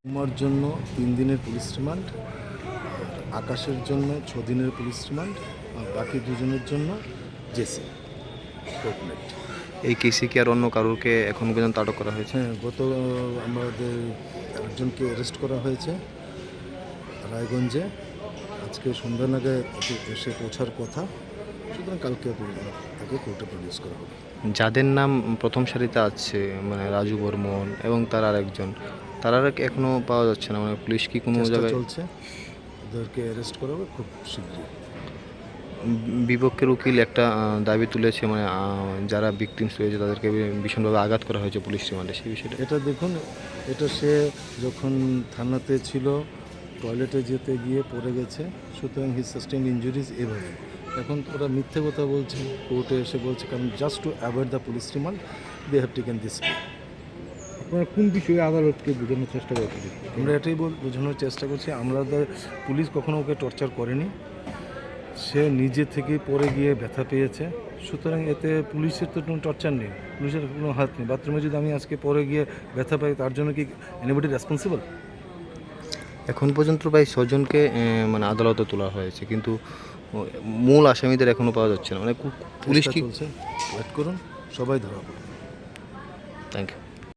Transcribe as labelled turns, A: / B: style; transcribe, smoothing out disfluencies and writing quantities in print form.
A: উমার জন্য 3 দিনের police remand, আকাশের জন্য 6 দিনের পুলিশ রিমান্ড, আর বাকি দুজনের জন্য জেসি কোর্টমেট।
B: এই কেসে কি আর অন্য কারোরকে এখন পর্যন্ত আটক করা হয়েছে?
A: হ্যাঁ, গত আমাদের একজনকে অ্যারেস্ট করা হয়েছে রায়গঞ্জে। আজকে সন্ধ্যা নাগাদ এসে পৌঁছার কথা, সুতরাং কালকে তাকে কোর্টে প্রডিউস করা হবে।
B: যাদের নাম প্রথম সারিতে আছে মানে রাজু বর্মন এবং তার আরেকজন, তারা এখনো পাওয়া যাচ্ছে না, মানে পুলিশ কি কোনো
A: চেষ্টা
B: জায়গায়
A: চলছে, ওদেরকে অ্যারেস্ট করা হবে খুব শীঘ্রই।
B: বিপক্ষের উকিল একটা দাবি তুলেছে, মানে যারা ভিকটিমস হয়েছে তাদেরকে ভীষণভাবে আঘাত করা হয়েছে পুলিশ রিমান্ডে, সেই বিষয়টা।
A: এটা দেখুন, এটা সে যখন থানাতে ছিল টয়লেটে যেতে গিয়ে পড়ে গেছে, সুতরাং হি সাস্টেইন ইনজুরিজ। এভাবে এখন ওরা মিথ্যে কথা বলছে, কোর্টে এসে বলছে, কারণ just to avoid the police remand they have taken this.
C: আপনারা কোন বিষয়ে আদালতকে বোঝানোর চেষ্টা করছেন?
A: আমরা এটাই বোঝানোর চেষ্টা করছি, আমাদের পুলিশ কখনো ওকে টর্চার করেনি, সে নিজে থেকেই পড়ে গিয়ে ব্যথা পেয়েছে, সুতরাং এতে পুলিশের তো কোনো টর্চার নেই, পুলিশের কোনো হাত নেই। বাথরুমে যদি আমি আজকে পড়ে গিয়ে ব্যথা পাই, তার জন্য কি এনিবডি রেসপন্সিবল?
B: এখন পর্যন্ত প্রায় 6 জনকে মানে আদালতে তোলা হয়েছে, কিন্তু মূল আসামিদের এখনো পাওয়া যাচ্ছে না, মানে পুলিশ কি
A: চলছে, ওয়েট করুন, সবাই ধরা পড়বে।
B: Thank you.